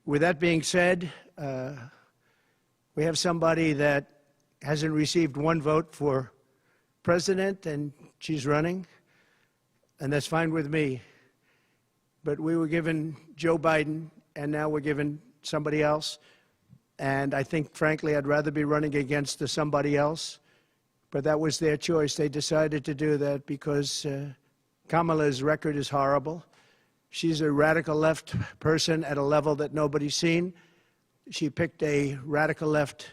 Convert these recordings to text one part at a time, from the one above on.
With that being said, we have somebody that hasn't received one vote for president, and she's running, and that's fine with me. But we were given Joe Biden, and now we're given somebody else. And I think, frankly, I'd rather be running against the somebody else. But that was their choice. They decided to do that because Kamala's record is horrible. She's a radical left person at a level that nobody's seen. She picked a radical left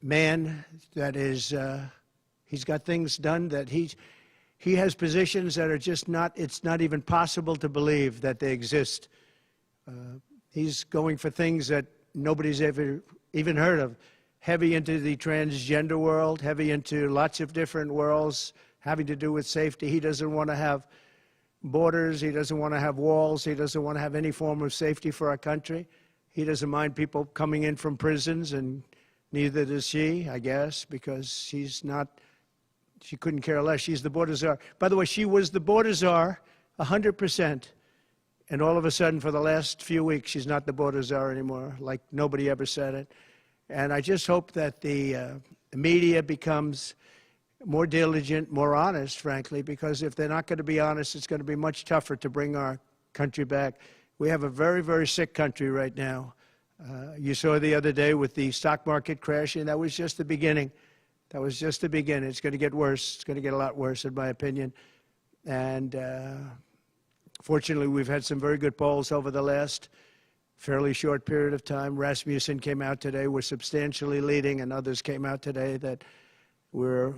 man that is, he's got things done that he has positions that are just not, it's not even possible to believe that they exist. He's going for things that nobody's ever even heard of. Heavy into the transgender world, heavy into lots of different worlds having to do with safety. He doesn't want to have borders. He doesn't want to have walls. He doesn't want to have any form of safety for our country. He doesn't mind people coming in from prisons, and neither does she, I guess, because she's not, she couldn't care less. She's the border czar. By the way, she was the border czar 100%. And all of a sudden, for the last few weeks, she's not the border czar anymore, like nobody ever said it. And I just hope that the media becomes more diligent, more honest, frankly, because if they're not going to be honest, it's going to be much tougher to bring our country back. We have a very, very sick country right now. You saw the other day with the stock market crashing, that was just the beginning. That was just the beginning. It's going to get worse. It's going to get a lot worse, in my opinion. And fortunately, we've had some very good polls over the last fairly short period of time. Rasmussen came out today. We're substantially leading, and others came out today that we're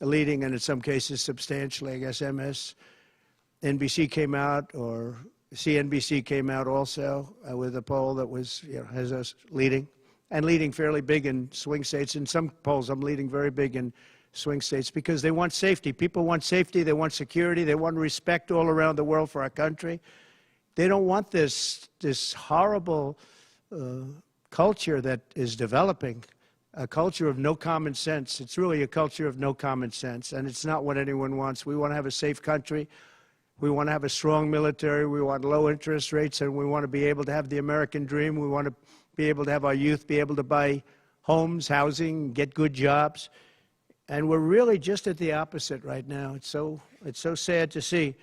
leading, and in some cases substantially. I guess MSNBC came out, or CNBC came out also with a poll that was, has us leading, and leading fairly big in swing states. In some polls, I'm leading very big in swing states because they want safety. People want safety. They want security. They want respect all around the world for our country. They don't want this horrible culture that is developing, a culture of no common sense. It's really a culture of no common sense, and it's not what anyone wants. We want to have a safe country. We want to have a strong military. We want low interest rates, and we want to be able to have the American dream. We want to be able to have our youth be able to buy homes, housing, get good jobs. And we're really just at the opposite right now. It's so sad to see.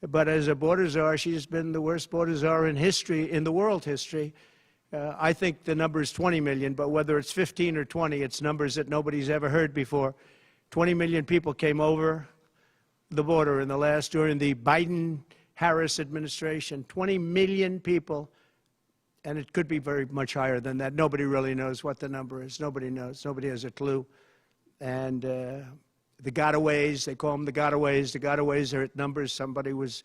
But as a border czar, she's been the worst border czar in history, in the world history. I think the number is 20 million, but whether it's 15 or 20, it's numbers that nobody's ever heard before. 20 million people came over the border during the Biden-Harris administration. 20 million people, and it could be very much higher than that. Nobody really knows what the number is. Nobody knows. Nobody has a clue. And the gotaways, they call them the gotaways. The gotaways are at numbers. Somebody was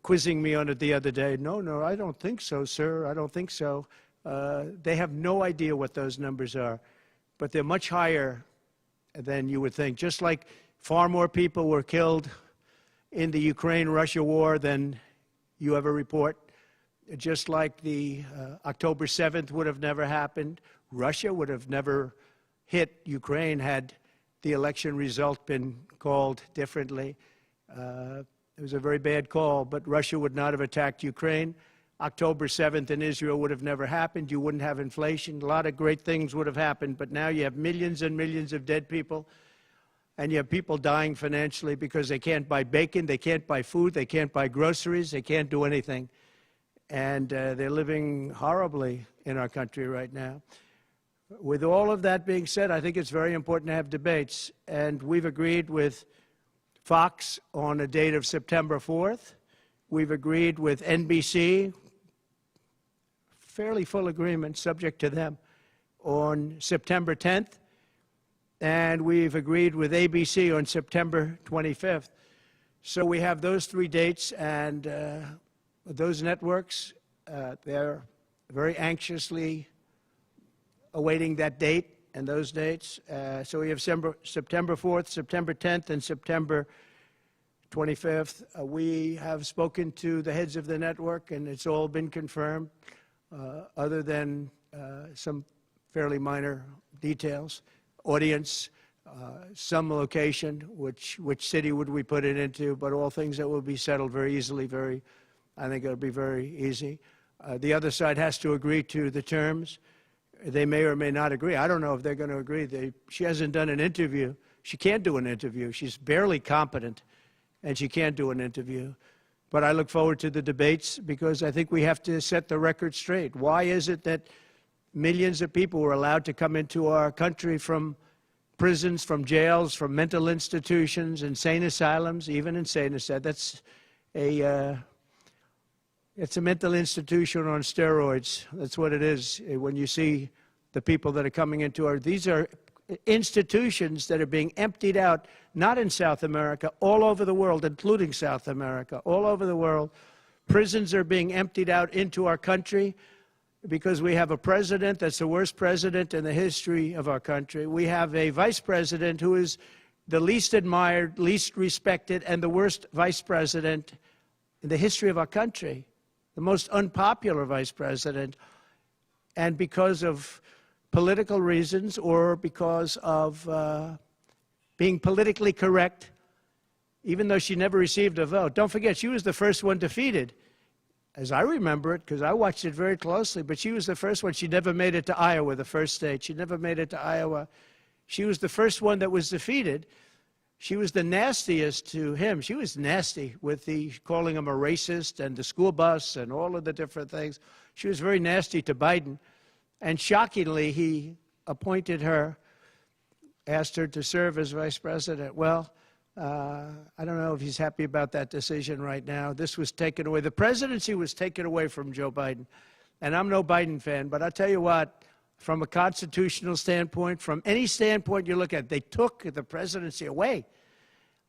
quizzing me on it the other day. No, I don't think so, sir. I don't think so. They have no idea what those numbers are, but they're much higher than you would think. Just like far more people were killed in the Ukraine-Russia war than you ever report. Just like the October 7th would have never happened. Russia would have never hit Ukraine had the election result been called differently. It was a very bad call, but Russia would not have attacked Ukraine. October 7th in Israel would have never happened. You wouldn't have inflation. A lot of great things would have happened, but now you have millions and millions of dead people, and you have people dying financially because they can't buy bacon, they can't buy food, they can't buy groceries, they can't do anything. And they're living horribly in our country right now. With all of that being said, I think it's very important to have debates, and we've agreed with Fox on a date of September 4th. We've agreed with NBC, fairly full agreement, subject to them, on September 10th. And we've agreed with ABC on September 25th. So we have those three dates, and those networks, they're very anxiously awaiting that date and those dates. So we have September 4th, September 10th, and September 25th. We have spoken to the heads of the network, and it's all been confirmed, other than some fairly minor details. Audience, some location, which city would we put it into, but all things that will be settled very easily, very I think it'll be very easy. The other side has to agree to the terms. They may or may not agree. I don't know if they're going to agree. She hasn't done an interview. She can't do an interview. She's barely competent, and she can't do an interview. But I look forward to the debates because I think we have to set the record straight. Why is it that millions of people were allowed to come into our country from prisons, from jails, from mental institutions, insane asylums, even insane asylums? It's a mental institution on steroids. That's what it is. When you see the people that are coming into our, these are institutions that are being emptied out, not in South America, all over the world, including South America, all over the world. Prisons are being emptied out into our country because we have a president that's the worst president in the history of our country. We have a vice president who is the least admired, least respected, and the worst vice president in the history of our country, the most unpopular vice president. And because of political reasons or because of being politically correct, even though she never received a vote. Don't forget, she was the first one defeated, as I remember it, because I watched it very closely, but she was the first one. She never made it to Iowa, the first state. She never made it to Iowa. She was the first one that was defeated. She was the nastiest to him. She was nasty with calling him a racist and the school bus and all of the different things. She was very nasty to Biden. And shockingly, he appointed her, asked her to serve as vice president. Well, I don't know if he's happy about that decision right now. This was taken away. The presidency was taken away from Joe Biden. And I'm no Biden fan, but I'll tell you what, from a constitutional standpoint, from any standpoint you look at, they took the presidency away.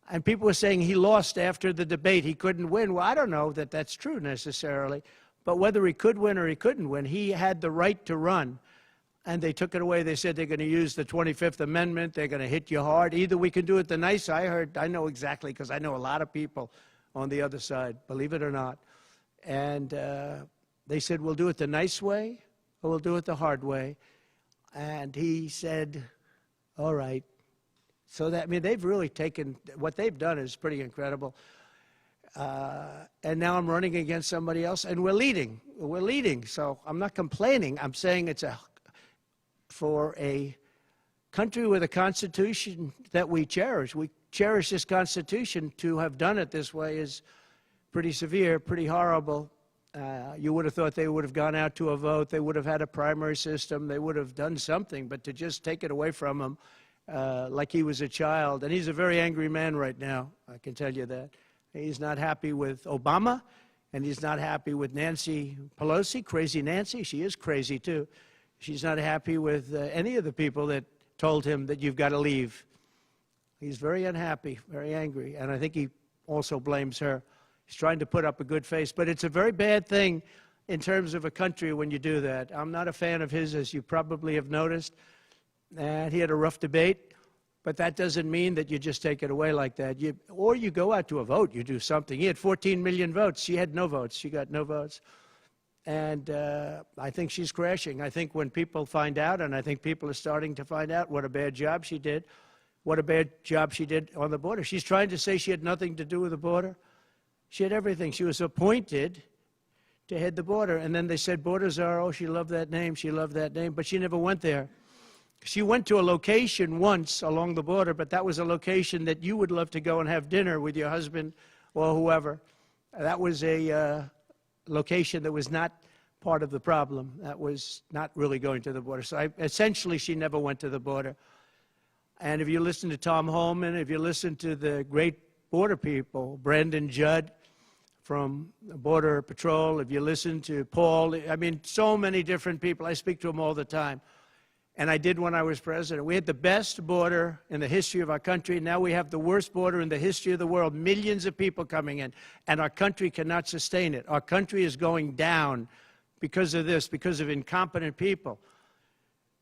And people were saying he lost after the debate. He couldn't win. Well, I don't know that that's true necessarily. But whether he could win or he couldn't win, he had the right to run. And they took it away. They said they're going to use the 25th Amendment. They're going to hit you hard. Either we can do it the nice. I know exactly, because I know a lot of people on the other side, believe it or not. And they said, we'll do it the nice way or we'll do it the hard way. And he said, all right. So that, I mean, they've really taken, what they've done is pretty incredible. And now I'm running against somebody else, and we're leading. We're leading. So I'm not complaining. I'm saying it's for a country with a constitution that we cherish. We cherish this constitution. To have done it this way is pretty severe, pretty horrible. You would have thought they would have gone out to a vote. They would have had a primary system. They would have done something. But to just take it away from him like he was a child. And he's a very angry man right now, I can tell you that. He's not happy with Obama, and he's not happy with Nancy Pelosi, crazy Nancy. She is crazy, too. She's not happy with any of the people that told him that you've got to leave. He's very unhappy, very angry, and I think he also blames her. He's trying to put up a good face, but it's a very bad thing in terms of a country when you do that. I'm not a fan of his, as you probably have noticed, and he had a rough debate, but that doesn't mean that you just take it away like that. Or you go out to a vote, you do something. He had 14 million votes. She had no votes. She got no votes. And I think she's crashing. I think when people find out, and I think people are starting to find out what a bad job she did, what a bad job she did on the border. She's trying to say she had nothing to do with the border. She had everything. She was appointed to head the border. And then they said, border czar, oh, she loved that name, she loved that name, but she never went there. She went to a location once along the border, but that was a location that you would love to go and have dinner with your husband or whoever. That was a location that was not part of the problem. That was not really going to the border. So essentially, she never went to the border. And if you listen to Tom Homan, if you listen to the great border people, Brandon Judd from Border Patrol, if you listen to Paul, I mean, so many different people. I speak to them all the time. And I did when I was president. We had the best border in the history of our country. Now we have the worst border in the history of the world. Millions of people coming in. And our country cannot sustain it. Our country is going down because of this, because of incompetent people.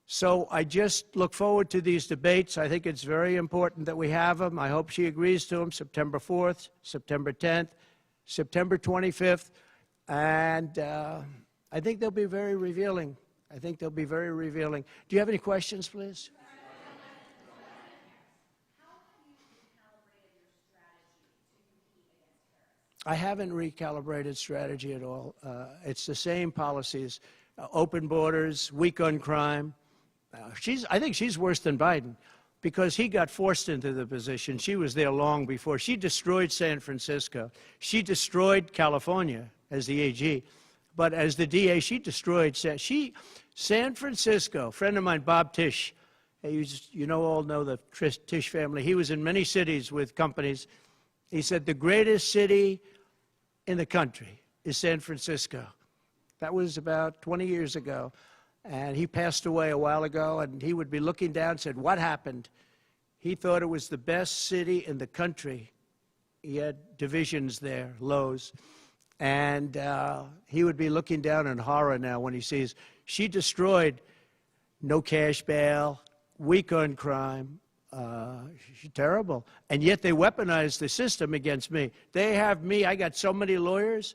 So I just look forward to these debates. I think it's very important that we have them. I hope she agrees to them, September 4th, September 10th, September 25th. And I think they'll be very revealing. I think they'll be very revealing. Do you have any questions, please? I haven't recalibrated strategy at all. It's the same policies, open borders, weak on crime. I think she's worse than Biden because he got forced into the position. She was there long before. She destroyed San Francisco. She destroyed California as the AG. But as the DA, she destroyed San Francisco. A friend of mine, Bob Tisch, all know the Tisch family. He was in many cities with companies. He said the greatest city in the country is San Francisco. That was about 20 years ago. And he passed away a while ago, and he would be looking down and said, what happened? He thought it was the best city in the country. He had divisions there, lows. And he would be looking down in horror now when he sees she destroyed no cash bail, weak on crime. She's terrible. And yet they weaponized the system against me. They have me. I got so many lawyers.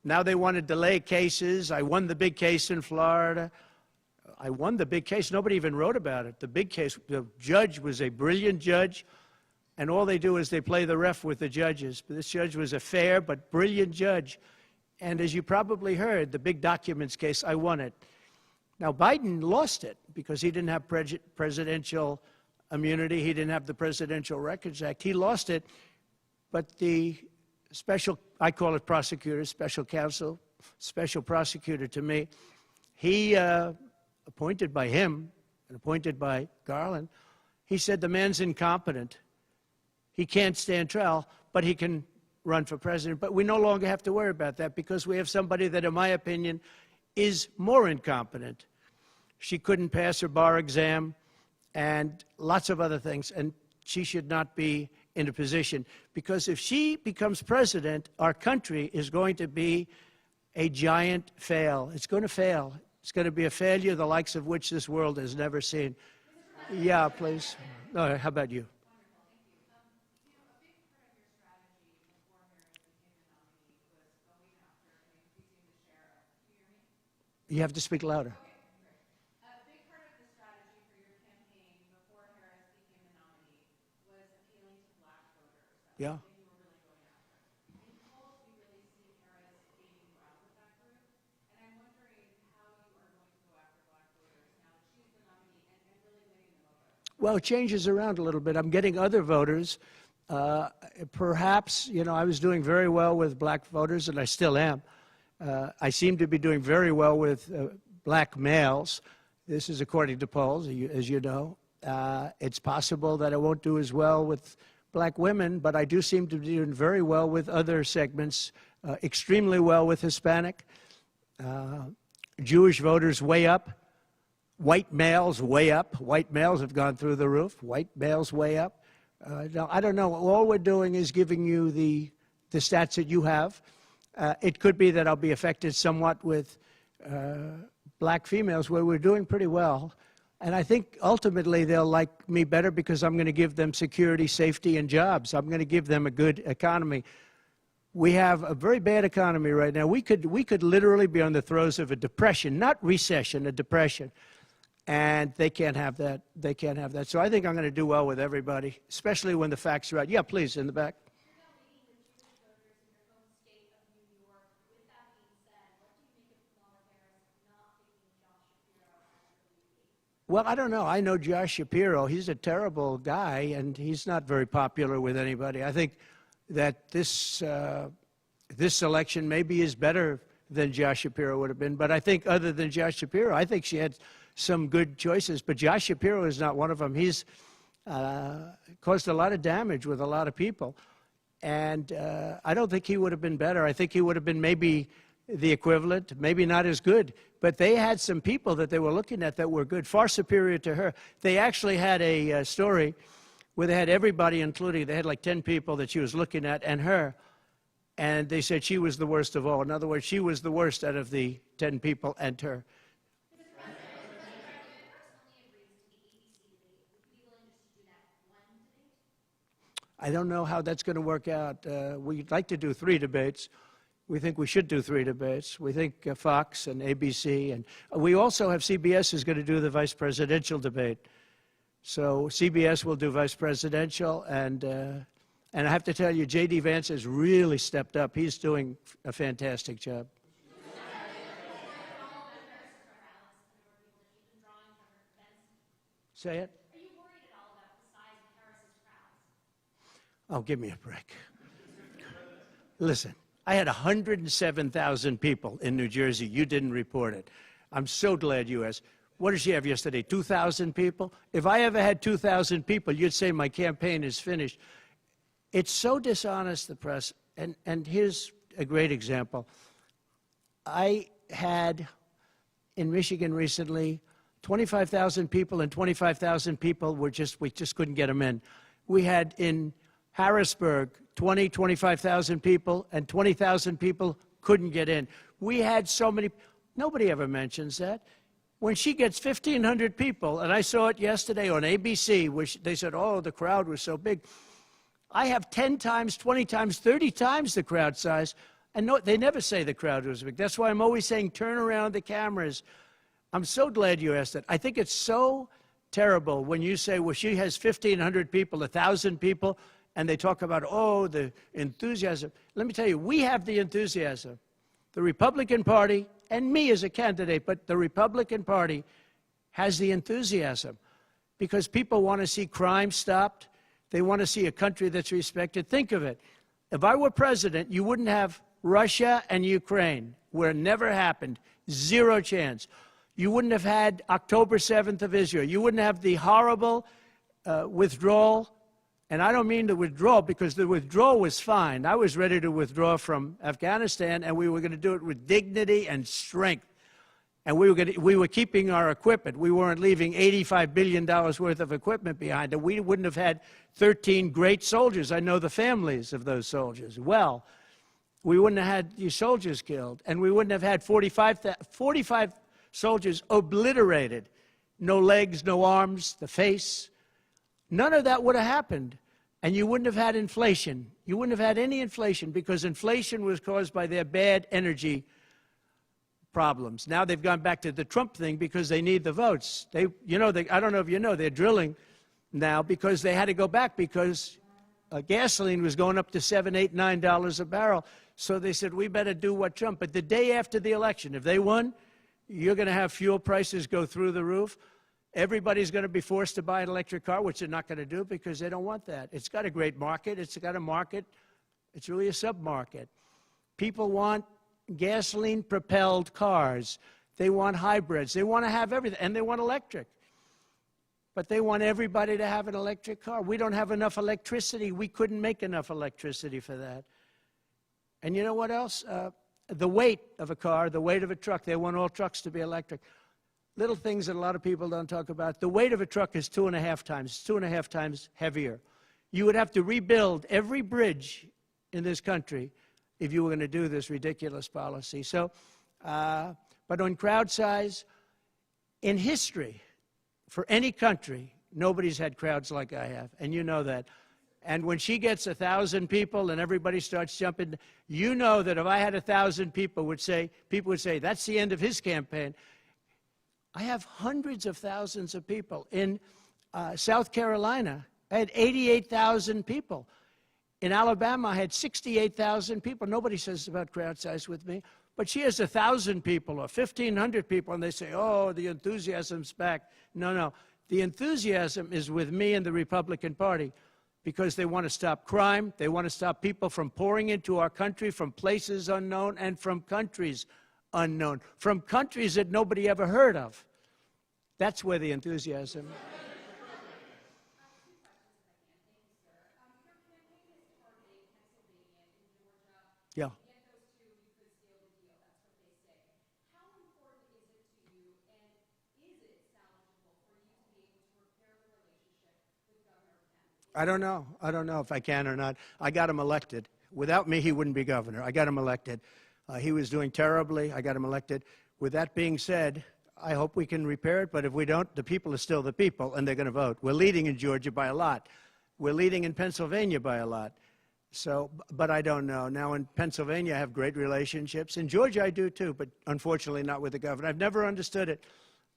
Now they want to delay cases. I won the big case in Florida. I won the big case. Nobody even wrote about it. The big case, the judge was a brilliant judge, and all they do is they play the ref with the judges. But this judge was a fair but brilliant judge. And as you probably heard, the big documents case, I won it. Now, Biden lost it because he didn't have presidential immunity. He didn't have the Presidential Records Act. He lost it, but the special, I call it prosecutor, special counsel, special prosecutor to me, he appointed by him and appointed by Garland, he said the man's incompetent. He can't stand trial, but he can run for president. But we no longer have to worry about that because we have somebody that, in my opinion, is more incompetent. She couldn't pass her bar exam and lots of other things, and she should not be in a position. Because if she becomes president, our country is going to be a giant fail. It's going to fail. It's going to be a failure the likes of which this world has never seen. Yeah, please. How about you? You have to speak louder. A big part of the strategy for your campaign before Harris became the nominee was appealing to black voters. Yeah. You were really going after. In polls, we really see Harris gaining ground with that group. And I'm wondering how you are going to go after black voters now that she's the nominee and really winning them over. Well, it changes around a little bit. I'm getting other voters. Perhaps, I was doing very well with black voters, and I still am. I seem to be doing very well with black males. This is according to polls, as you know. It's possible that I won't do as well with black women, but I do seem to be doing very well with other segments, extremely well with Hispanic. Jewish voters way up. White males way up. White males have gone through the roof. White males way up. Now, I don't know. All we're doing is giving you the stats that you have. It could be that I'll be affected somewhat with black females, where we're doing pretty well. And I think ultimately they'll like me better because I'm going to give them security, safety, and jobs. I'm going to give them a good economy. We have a very bad economy right now. We could literally be on the throes of a depression, not recession, a depression. And they can't have that. They can't have that. So I think I'm going to do well with everybody, especially when the facts are right. Yeah, please, in the back. Well, I don't know. I know Josh Shapiro. He's a terrible guy, and he's not very popular with anybody. I think that this election maybe is better than Josh Shapiro would have been. But I think other than Josh Shapiro, I think she had some good choices. But Josh Shapiro is not one of them. He's caused a lot of damage with a lot of people. And I don't think he would have been better. I think he would have been maybe the equivalent, maybe not as good. But they had some people that they were looking at that were good, far superior to her. They actually had a story where they had everybody, including, they had like 10 people that she was looking at, and her. And they said she was the worst of all. In other words, she was the worst out of the 10 people and her. I don't know how that's going to work out. We'd like to do 3 debates. We think we should do 3 debates. We think Fox and ABC, and we also have CBS is going to do the vice presidential debate. So CBS will do vice presidential, and And I have to tell you, J.D. Vance has really stepped up. He's doing a fantastic job. Say it. Are you worried at all about the size of Harris's crowds? Oh, give me a break. Listen, I had 107,000 people in New Jersey. You didn't report it. I'm so glad you asked. What did she have yesterday, 2,000 people? If I ever had 2,000 people, you'd say my campaign is finished. It's so dishonest, the press. And here's a great example. I had in Michigan recently 25,000 people, and 25,000 people we just couldn't get them in. We had in Harrisburg 25,000 people, and 20,000 people couldn't get in. We had so many. Nobody ever mentions that. When she gets 1,500 people, and I saw it yesterday on ABC, where they said, oh, the crowd was so big. I have 10 times, 20 times, 30 times the crowd size, and no, they never say the crowd was big. That's why I'm always saying, turn around the cameras. I'm so glad you asked that. I think it's so terrible when you say, well, she has 1,500 people, 1,000 people, and they talk about, oh, the enthusiasm. Let me tell you, we have the enthusiasm. The Republican Party, and me as a candidate, but the Republican Party has the enthusiasm because people want to see crime stopped. They want to see a country that's respected. Think of it. If I were president, you wouldn't have Russia and Ukraine, where it never happened. Zero chance. You wouldn't have had October 7th of Israel. You wouldn't have the horrible withdrawal. And I don't mean the withdrawal, because the withdrawal was fine. I was ready to withdraw from Afghanistan, and we were going to do it with dignity and strength. And we were keeping our equipment. We weren't leaving $85 billion worth of equipment behind. And we wouldn't have had 13 great soldiers. I know the families of those soldiers well. We wouldn't have had your soldiers killed. And we wouldn't have had 45 soldiers obliterated. No legs, no arms, the face. None of that would have happened. And you wouldn't have had inflation. You wouldn't have had any inflation, because inflation was caused by their bad energy problems. Now they've gone back to the Trump thing because they need the votes. I don't know if you know, they're drilling now because they had to go back because gasoline was going up to $7, $8, $9 a barrel. So they said, we better do what Trump. But the day after the election, if they won, you're going to have fuel prices go through the roof. Everybody's going to be forced to buy an electric car, which they're not going to do because they don't want that. It's got a great market. It's got a market. It's really a sub-market. People want gasoline-propelled cars. They want hybrids. They want to have everything, and they want electric. But they want everybody to have an electric car. We don't have enough electricity. We couldn't make enough electricity for that. And you know what else? The weight of a car, the weight of a truck. They want all trucks to be electric. Little things that a lot of people don't talk about. The weight of a truck is 2.5 times. It's 2.5 times heavier. You would have to rebuild every bridge in this country if you were going to do this ridiculous policy. So, but on crowd size, in history, for any country, nobody's had crowds like I have, and you know that. And when she gets 1,000 people and everybody starts jumping, you know that if I had 1,000 people would say, that's the end of his campaign. I have hundreds of thousands of people. In South Carolina, I had 88,000 people. In Alabama, I had 68,000 people. Nobody says about crowd size with me. But she has 1,000 people or 1,500 people, and they say, oh, the enthusiasm's back. No, no. The enthusiasm is with me and the Republican Party because they want to stop crime. They want to stop people from pouring into our country from places unknown and from countries unknown, from countries that nobody ever heard of. That's where the enthusiasm. Yeah. I don't know. I don't know if I can or not. I got him elected. Without me, he wouldn't be governor. I got him elected. He was doing terribly. I got him elected. With that being said, I hope we can repair it, but if we don't, the people are still the people, and they're going to vote. We're leading in Georgia by a lot. We're leading in Pennsylvania by a lot. So, but I don't know. Now, in Pennsylvania, I have great relationships. In Georgia, I do too, but unfortunately not with the governor. I've never understood it.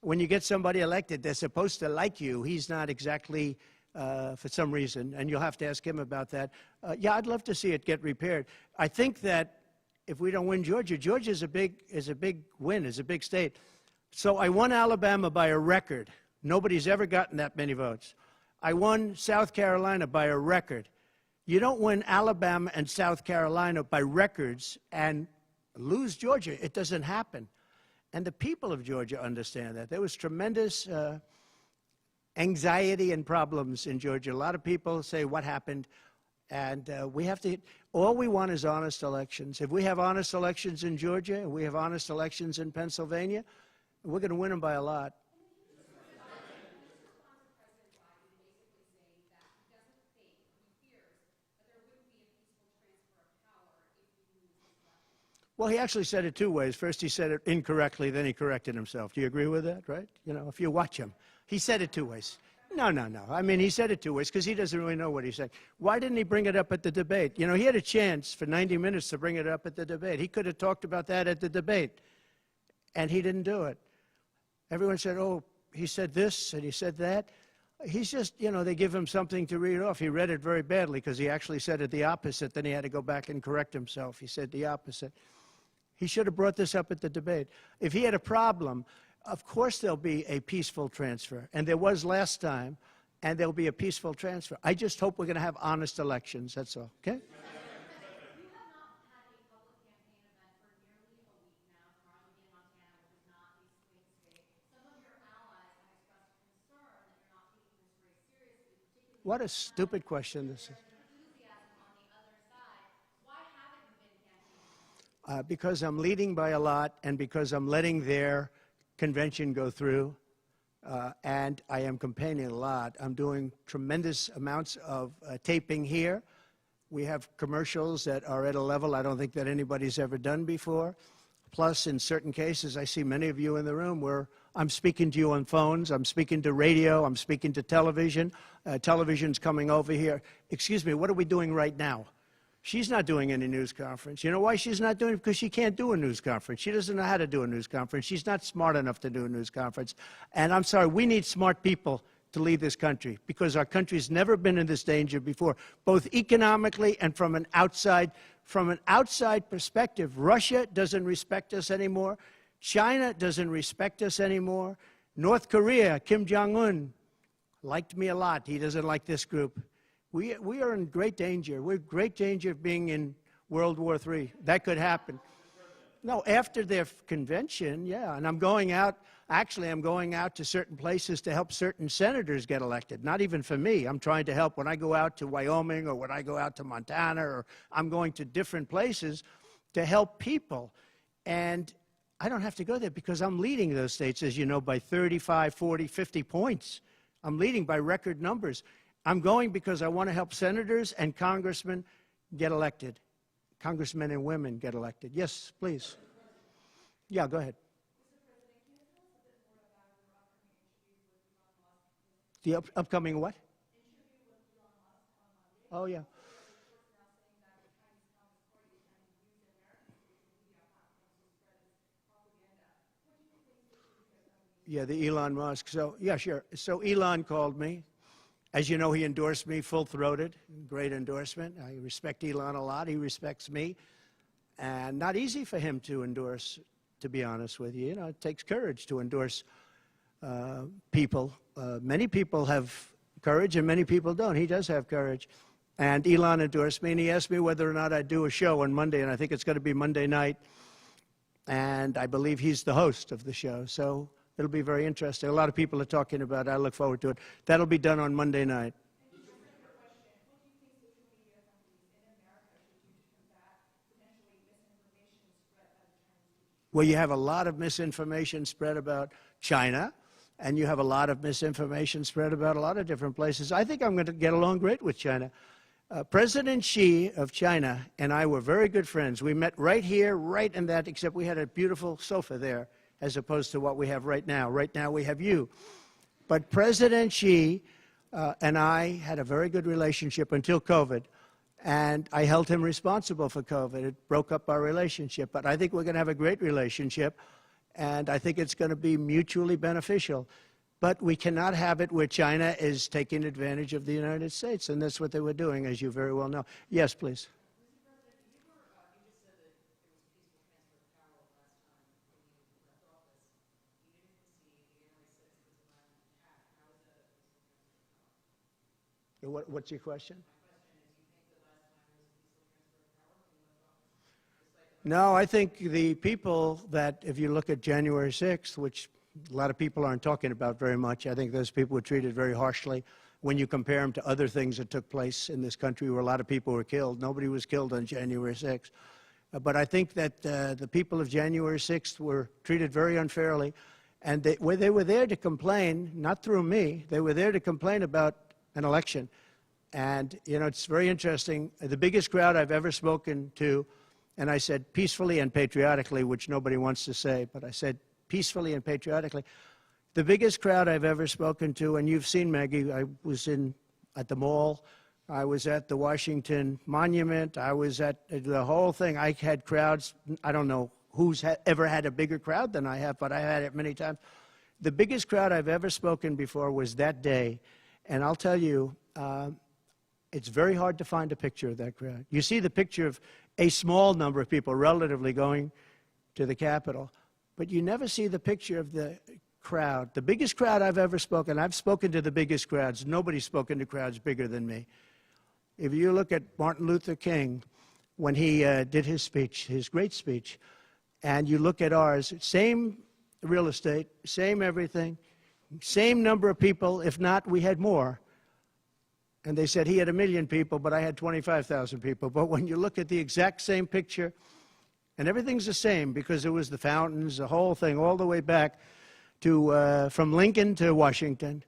When you get somebody elected, they're supposed to like you. He's not exactly for some reason, and you'll have to ask him about that. Yeah, I'd love to see it get repaired. I think that if we don't win Georgia, Georgia is a big win, is a big state. So I won Alabama by a record. Nobody's ever gotten that many votes. I won South Carolina by a record. You don't win Alabama and South Carolina by records and lose Georgia. It doesn't happen. And the people of Georgia understand that. There was tremendous anxiety and problems in Georgia. A lot of people say, what happened? And we have to, all we want is honest elections. If we have honest elections in Georgia, and we have honest elections in Pennsylvania, we're going to win them by a lot. Well, he actually said it two ways. First, he said it incorrectly, then he corrected himself. Do you agree with that, right? You know, if you watch him, he said it two ways. No. I mean, he said it two ways because he doesn't really know what he's saying. Why didn't he bring it up at the debate? You know, he had a chance for 90 minutes to bring it up at the debate. He could have talked about that at the debate, and he didn't do it. Everyone said, oh, he said this and he said that. He's just, you know, they give him something to read off. He read it very badly because he actually said it the opposite. Then he had to go back and correct himself. He said the opposite. He should have brought this up at the debate. If he had a problem, of course there'll be a peaceful transfer. And there was last time, and there'll be a peaceful transfer. I just hope we're going to have honest elections. That's all, okay? You have not had a public campaign event for nearly a week now, Mar-a-Lago, Montana, which is not a swing state. Some of your allies have expressed concern that you're not taking this race seriously, particularly What a stupid question this is. enthusiasm on the other side. Why haven't you been campaigning? Because I'm leading by a lot and because I'm letting their convention go through, and I am campaigning a lot. I'm doing tremendous amounts of taping here. We have commercials that are at a level I don't think that anybody's ever done before. Plus, in certain cases, I see many of you in the room where I'm speaking to you on phones, I'm speaking to radio, I'm speaking to television. Television's coming over here. Excuse me, what are we doing right now? She's not doing any news conference. You know why she's not doing it? Because she can't do a news conference. She doesn't know how to do a news conference. She's not smart enough to do a news conference. And I'm sorry, we need smart people to lead this country because our country's never been in this danger before, both economically and from an outside perspective. Russia doesn't respect us anymore. China doesn't respect us anymore. North Korea, Kim Jong-un, liked me a lot. He doesn't like this group. We are in great danger. We're in great danger of being in World War III. That could happen. No, after their convention, yeah. And I'm going out, actually, I'm going out to certain places to help certain senators get elected. Not even for me. I'm trying to help when I go out to Wyoming or when I go out to Montana, or I'm going to different places to help people. And I don't have to go there because I'm leading those states, as you know, by 35, 40, 50 points. I'm leading by record numbers. I'm going because I want to help senators and congressmen get elected. Congressmen and women get elected. Yes, please. Yeah, go ahead. The upcoming what? Oh, yeah. Yeah, the Elon Musk. So, yeah, sure. So Elon called me. As you know, he endorsed me full-throated. Great endorsement. I respect Elon a lot. He respects me. And not easy for him to endorse, to be honest with you. You know, it takes courage to endorse people. Many people have courage and many people don't. He does have courage. And Elon endorsed me, and he asked me whether or not I'd do a show on Monday, and I think it's going to be Monday night. And I believe he's the host of the show. So it'll be very interesting. A lot of people are talking about it. I look forward to it. That'll be done on Monday night. Well, you have a lot of misinformation spread about China, and you have a lot of misinformation spread about a lot of different places. I think I'm going to get along great with China. President Xi of China and I were very good friends. We met right here, right in that, except we had a beautiful sofa there, as opposed to what we have right now. Right now we have you. But President Xi and I had a very good relationship until COVID, and I held him responsible for COVID. It broke up our relationship, but I think we're going to have a great relationship, and I think it's going to be mutually beneficial. But we cannot have it where China is taking advantage of the United States, and that's what they were doing, as you very well know. Yes, please. What's your question? No, I think the people that, if you look at January 6th, which a lot of people aren't talking about very much, I think those people were treated very harshly when you compare them to other things that took place in this country where a lot of people were killed. Nobody was killed on January 6th. But I think that the people of January 6th were treated very unfairly, and they were there to complain, not through me, they were there to complain about an election. And, you know, it's very interesting. The biggest crowd I've ever spoken to, and I said peacefully and patriotically, which nobody wants to say, but I said peacefully and patriotically. The biggest crowd I've ever spoken to, and you've seen, Maggie, I was at the mall, I was at the Washington Monument, I was at the whole thing. I had crowds, I don't know who's ever had a bigger crowd than I have, but I had it many times. The biggest crowd I've ever spoken before was that day, and I'll tell you, it's very hard to find a picture of that crowd. You see the picture of a small number of people relatively going to the Capitol, but you never see the picture of the crowd. The biggest crowd I've ever spoken, I've spoken to the biggest crowds. Nobody's spoken to crowds bigger than me. If you look at Martin Luther King, when he did his speech, his great speech, and you look at ours, same real estate, same everything, same number of people, if not, we had more. And they said he had 1 million people, but I had 25,000 people. But when you look at the exact same picture, and everything's the same because it was the fountains, the whole thing, all the way back to from Lincoln to Washington,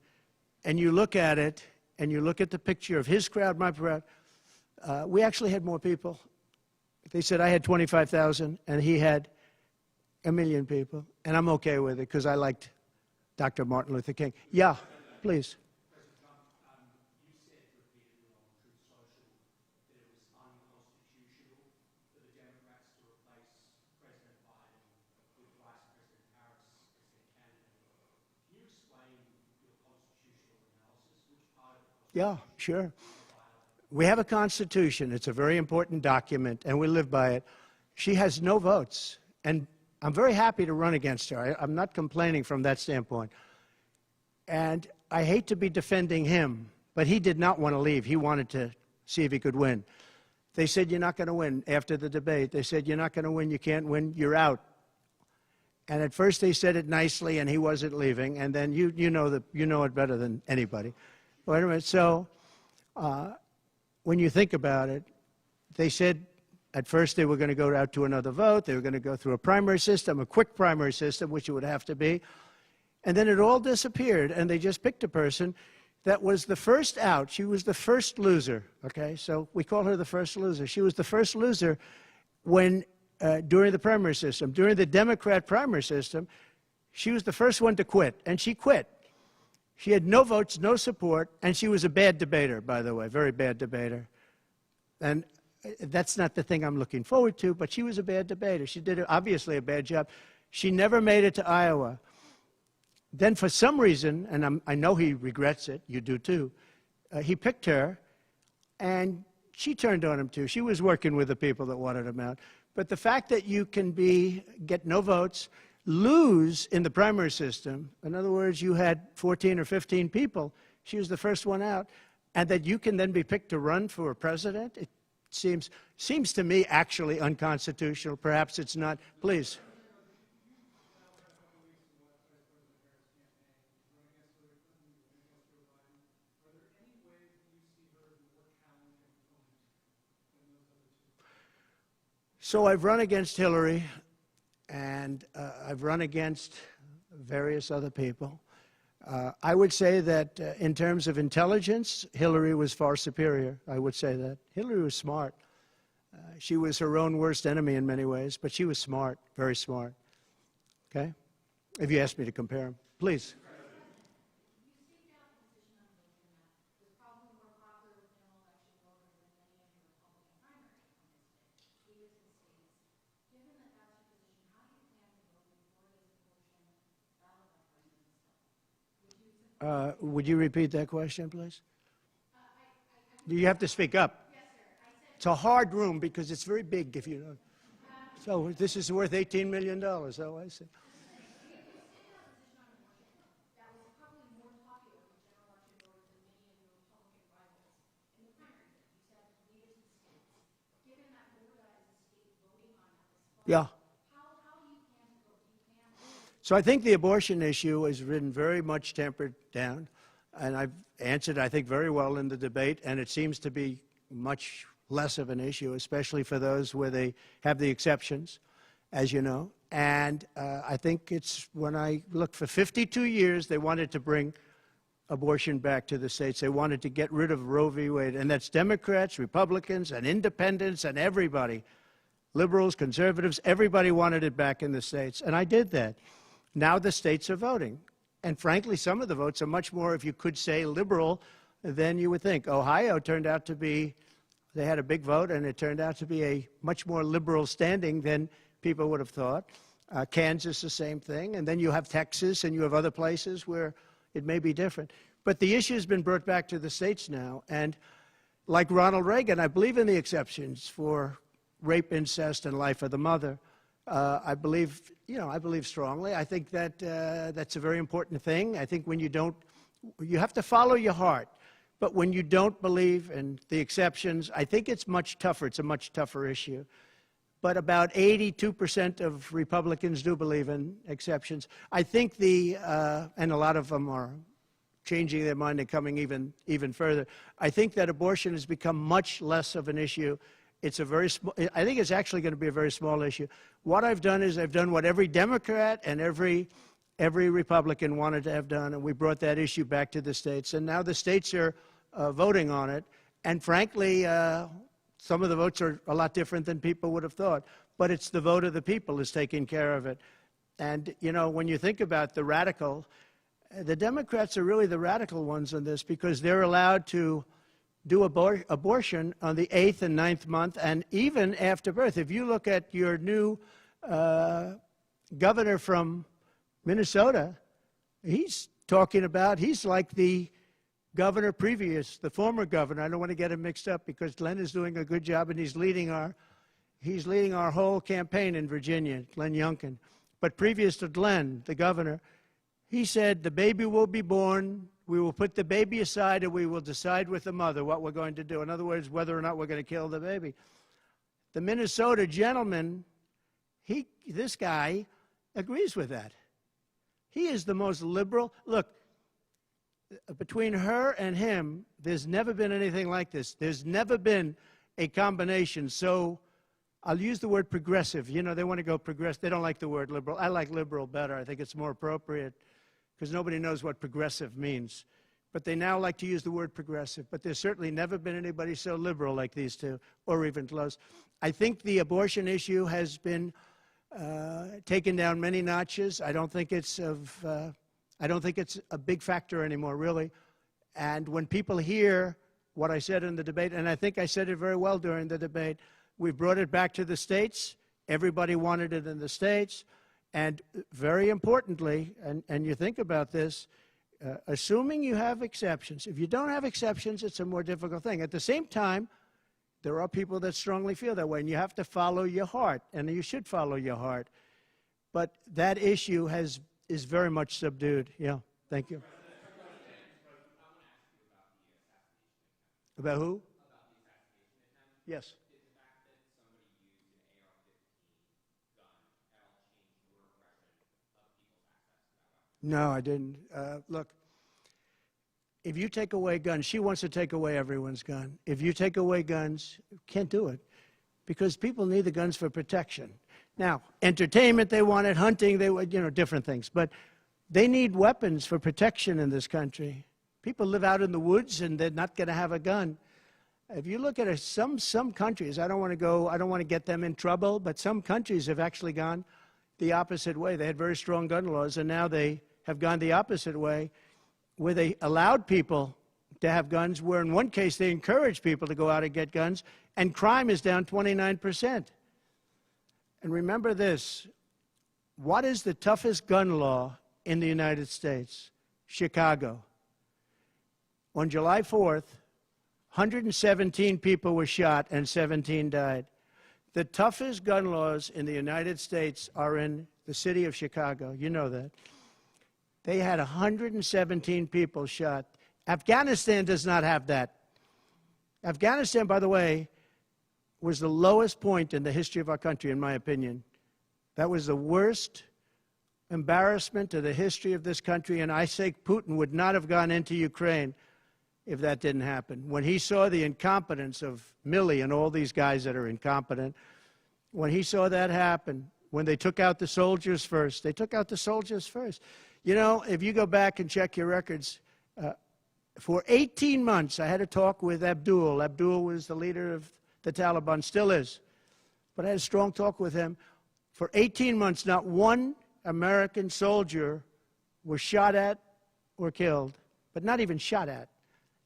and you look at it, and you look at the picture of his crowd, my crowd, we actually had more people. They said I had 25,000, and he had 1 million people, and I'm okay with it because I liked Dr. Martin Luther King. Yeah, please. Yeah, sure. We have a Constitution. It's a very important document, and we live by it. She has no votes, and I'm very happy to run against her. I'm not complaining from that standpoint. And I hate to be defending him, but he did not want to leave. He wanted to see if he could win. They said, you're not going to win. After the debate, they said, you're not going to win, you can't win, you're out. And at first they said it nicely, and he wasn't leaving, and then you know it better than anybody. Wait a minute. So when you think about it, they said at first they were going to go out to another vote. They were going to go through a primary system, a quick primary system, which it would have to be. And then it all disappeared, and they just picked a person that was the first out. She was the first loser, okay? So we call her the first loser. She was the first loser when, during the primary system. During the Democrat primary system, she was the first one to quit, and she quit. She had no votes, no support, and she was a bad debater, by the way, very bad debater. And that's not the thing I'm looking forward to, but she was a bad debater. She did obviously a bad job. She never made it to Iowa. Then for some reason, and I know he regrets it, you do too, he picked her, and she turned on him too. She was working with the people that wanted him out. But the fact that you can get no votes, lose in the primary system, in other words, you had 14 or 15 people, she was the first one out, and that you can then be picked to run for president, it seems to me actually unconstitutional. Perhaps it's not. Please. So I've run against Hillary, and I've run against various other people. I would say that in terms of intelligence, Hillary was far superior. I would say that. Hillary was smart. She was her own worst enemy in many ways, but she was smart, very smart. Okay? If you ask me to compare them. Please. Would you repeat that question, please? You have to speak up. Yes, sir. I said, It's a hard room because it's very big, if you know. So this is worth $18 million. Oh, I see. that was probably more popular with general election voters than many of your Republican rivals in the primary. You said leave it to the states. Given that Florida is a state voting on this, Yeah. how do you plan to vote? Do you plan to So I think the abortion issue has been very much tempered down, and I've answered, I think, very well in the debate, and it seems to be much less of an issue, especially for those where they have the exceptions, as you know. And I think it's when I look for 52 years, they wanted to bring abortion back to the states. They wanted to get rid of Roe v. Wade, and that's Democrats, Republicans, and independents, and everybody. Liberals, conservatives, everybody wanted it back in the states, and I did that. Now the states are voting. And frankly, some of the votes are much more, if you could say, liberal than you would think. Ohio turned out to be, they had a big vote, and it turned out to be a much more liberal standing than people would have thought. Kansas, the same thing. And then you have Texas, and you have other places where it may be different. But the issue has been brought back to the states now. And like Ronald Reagan, I believe in the exceptions for rape, incest, and life of the mother. I believe strongly. I think that that's a very important thing. I think when you have to follow your heart. But when you don't believe in the exceptions, I think it's much tougher. It's a much tougher issue. But about 82% of Republicans do believe in exceptions. I think and a lot of them are changing their mind and coming even further. I think that abortion has become much less of an issue. It's a very small, I think it's actually going to be a very small issue. What I've done is I've done what every Democrat and every Republican wanted to have done, and we brought that issue back to the states. And now the states are voting on it. And frankly, some of the votes are a lot different than people would have thought. But it's the vote of the people is taking care of it. And, you know, when you think about the Democrats are really the radical ones on this because they're allowed to do abortion on the 8th and 9th month, and even after birth. If you look at your new governor from Minnesota, he's like the governor previous, the former governor. I don't want to get him mixed up because Glenn is doing a good job, and he's leading our whole campaign in Virginia, Glenn Youngkin. But previous to Glenn, the governor, he said, the baby will be born, we will put the baby aside, and we will decide with the mother what we're going to do. In other words, whether or not we're going to kill the baby. The Minnesota gentleman, this guy agrees with that. He is the most liberal. Look, between her and him, there's never been anything like this. There's never been a combination. So I'll use the word progressive. You know, they want to go progressive. They don't like the word liberal. I like liberal better. I think it's more appropriate because nobody knows what progressive means. But they now like to use the word progressive. But there's certainly never been anybody so liberal like these two, or even close. I think the abortion issue has been taken down many notches. I don't think it's a big factor anymore, really. And when people hear what I said in the debate, and I think I said it very well during the debate, we brought it back to the states. Everybody wanted it in the states. And very importantly, and you think about this, assuming you have exceptions. If you don't have exceptions, it's a more difficult thing. At the same time, there are people that strongly feel that way, and you have to follow your heart, and you should follow your heart. But that issue is very much subdued. Yeah, thank you. About who? Yes. No, I didn't. Look, if you take away guns, she wants to take away everyone's gun. If you take away guns, can't do it because people need the guns for protection. Now, entertainment, they want it, hunting, they want, different things. But they need weapons for protection in this country. People live out in the woods and they're not going to have a gun. If you look at some countries, I don't want to get them in trouble, but some countries have actually gone the opposite way. They had very strong gun laws, and now they have gone the opposite way, where they allowed people to have guns, where in one case they encouraged people to go out and get guns, and crime is down 29%. And remember this, what is the toughest gun law in the United States? Chicago. On July 4th, 117 people were shot and 17 died. The toughest gun laws in the United States are in the city of Chicago. You know that. They had 117 people shot. Afghanistan does not have that. Afghanistan, by the way, was the lowest point in the history of our country, in my opinion. That was the worst embarrassment to the history of this country, and I say Putin would not have gone into Ukraine if that didn't happen. When he saw the incompetence of Milley and all these guys that are incompetent, when he saw that happen, when they took out the soldiers first, they took out the soldiers first. You know, if you go back and check your records, for 18 months, I had a talk with Abdul. Abdul was the leader of the Taliban, still is. But I had a strong talk with him. For 18 months, not one American soldier was shot at or killed, but not even shot at.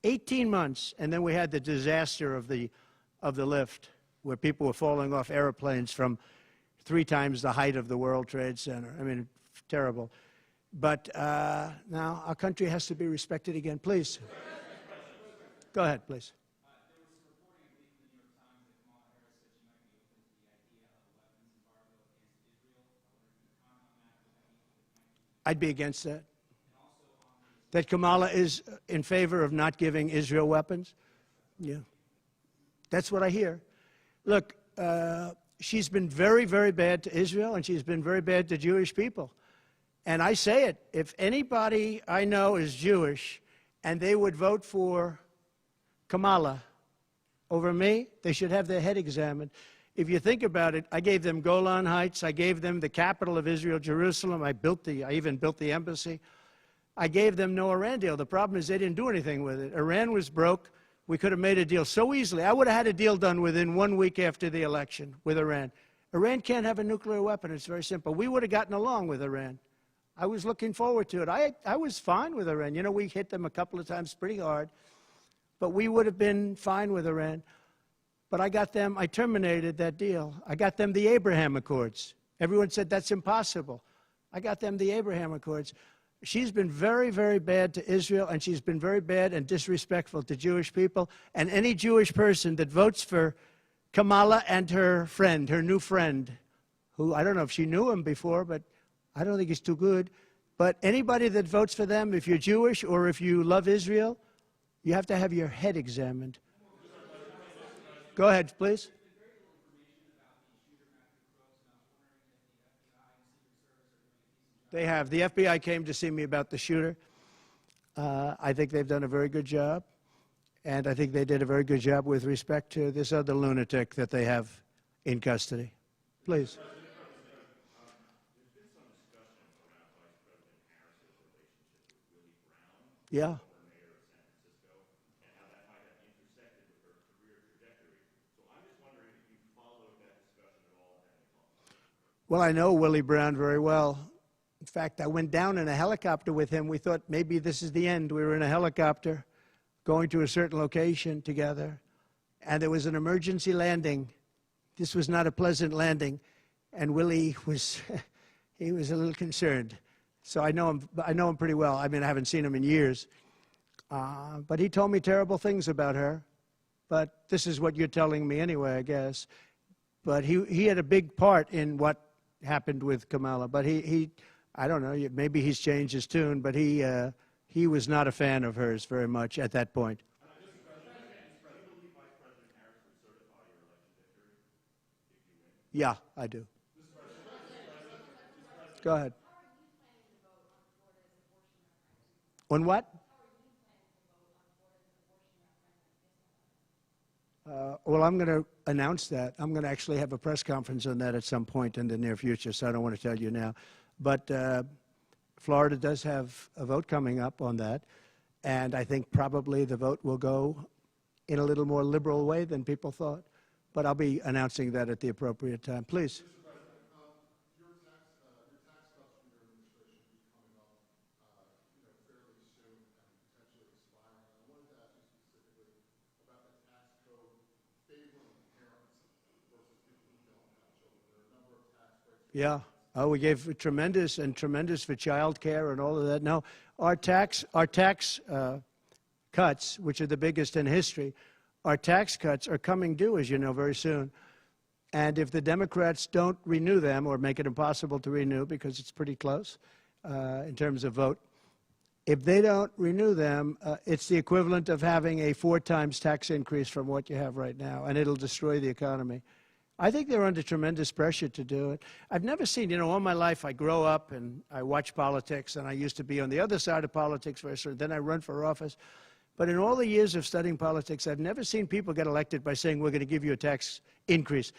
18 months, and then we had the disaster of the lift, where people were falling off airplanes from 3 times the height of the World Trade Center. I mean, terrible. But now our country has to be respected again. Please. Go ahead, please. I'd be against that. That Kamala is in favor of not giving Israel weapons? Yeah. That's what I hear. Look, she's been very, very bad to Israel, and she's been very bad to Jewish people. And I say it, if anybody I know is Jewish and they would vote for Kamala over me, they should have their head examined. If you think about it, I gave them Golan Heights. I gave them the capital of Israel, Jerusalem. I even built the embassy. I gave them no Iran deal. The problem is they didn't do anything with it. Iran was broke. We could have made a deal so easily. I would have had a deal done within 1 week after the election with Iran. Iran can't have a nuclear weapon. It's very simple. We would have gotten along with Iran. I was looking forward to it. I was fine with Iran. You know, we hit them a couple of times pretty hard, but we would have been fine with Iran. But I terminated that deal. I got them the Abraham Accords. Everyone said that's impossible. I got them the Abraham Accords. She's been very, very bad to Israel, and she's been very bad and disrespectful to Jewish people. And any Jewish person that votes for Kamala and her friend, her new friend, who I don't know if she knew him before, but I don't think he's too good. But anybody that votes for them, if you're Jewish or if you love Israel, you have to have your head examined. Go ahead, please. They have. The FBI came to see me about the shooter. I think they've done a very good job. And I think they did a very good job with respect to this other lunatic that they have in custody. Please. Yeah. Well, I know Willie Brown very well. In fact, I went down in a helicopter with him. We thought maybe this is the end. We were in a helicopter going to a certain location together, and there was an emergency landing. This was not a pleasant landing, and Willie was, he was a little concerned. So I know him pretty well. I mean, I haven't seen him in years. But he told me terrible things about her. But this is what you're telling me anyway, I guess. But he had a big part in what happened with Kamala. But I don't know, maybe he's changed his tune, but he was not a fan of hers very much at that point. Yeah, I do. Go ahead. On what? Well, I'm going to announce that. I'm going to actually have a press conference on that at some point in the near future, so I don't want to tell you now. But Florida does have a vote coming up on that, and I think probably the vote will go in a little more liberal way than people thought. But I'll be announcing that at the appropriate time. Please. Yeah. Oh, we gave tremendous for child care and all of that. No, our tax cuts, which are the biggest in history, our tax cuts are coming due, as you know, very soon. And if the Democrats don't renew them or make it impossible to renew because it's pretty close in terms of vote, if they don't renew them, it's the equivalent of having a 4 times tax increase from what you have right now, and it'll destroy the economy. I think they're under tremendous pressure to do it. I've never seen, you know, all my life I grow up and I watch politics, and I used to be on the other side of politics first, and then I run for office. But in all the years of studying politics, I've never seen people get elected by saying, we're going to give you a tax increase.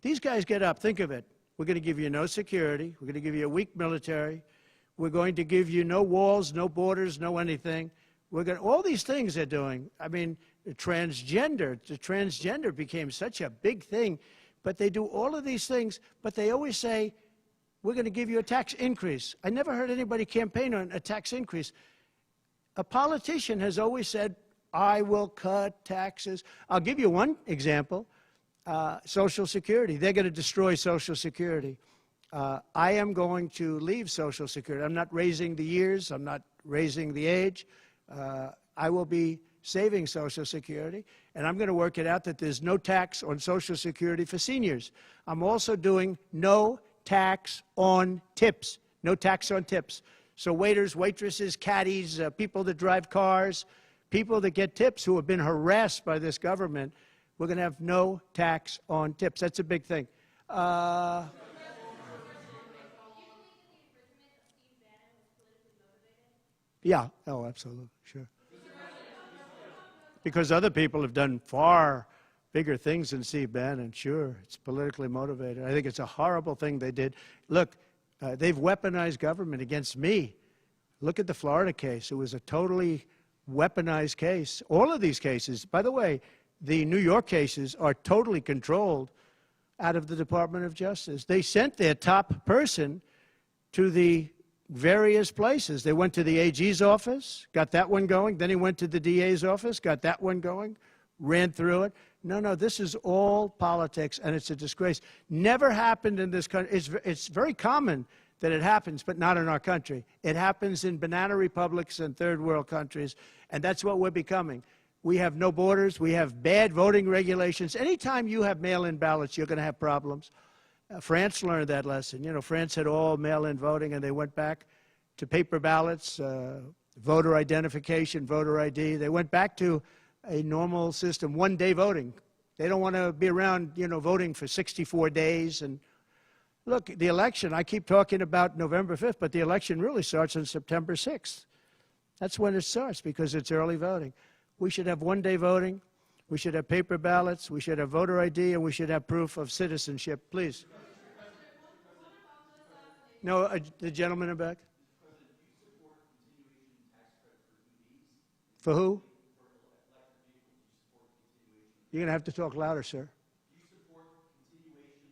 These guys get up, think of it. We're going to give you no security. We're going to give you a weak military. We're going to give you no walls, no borders, no anything. We're going to, all these things they're doing. I mean, the transgender became such a big thing. But they do all of these things, but they always say, we're going to give you a tax increase. I never heard anybody campaign on a tax increase. A politician has always said, I will cut taxes. I'll give you one example, Social Security. They're going to destroy Social Security. I am going to leave Social Security. I'm not raising the years. I'm not raising the age. I will be saving Social Security, and I'm going to work it out that there's no tax on Social Security for seniors. I'm also doing no tax on tips, no tax on tips. So waiters, waitresses, caddies, people that drive cars, people that get tips who have been harassed by this government, we're going to have no tax on tips. That's a big thing. Yeah, oh, absolutely, sure. Because other people have done far bigger things than Steve Bannon. Sure, it's politically motivated. I think it's a horrible thing they did. Look, they've weaponized government against me. Look at the Florida case. It was a totally weaponized case. All of these cases, by the way, the New York cases are totally controlled out of the Department of Justice. They sent their top person to the various places. They went to the AG's office, got that one going. Then he went to the DA's office, got that one going, ran through it. No, this is all politics, and it's a disgrace. Never happened in this country. It's very common that it happens, but not in our country. It happens in banana republics and third world countries, and that's what we're becoming. We have no borders. We have bad voting regulations. Anytime you have mail-in ballots, you're going to have problems. France learned that lesson. You know, France had all mail-in voting, and they went back to paper ballots, voter identification, voter ID. They went back to a normal system, one-day voting. They don't want to be around, you know, voting for 64 days. And look, the election, I keep talking about November 5th, but the election really starts on September 6th. That's when it starts because it's early voting. We should have one-day voting. We should have paper ballots. We should have voter ID, and we should have proof of citizenship. Please. No, the gentleman in back. For who? You're going to have to talk louder, sir. Do you support continuation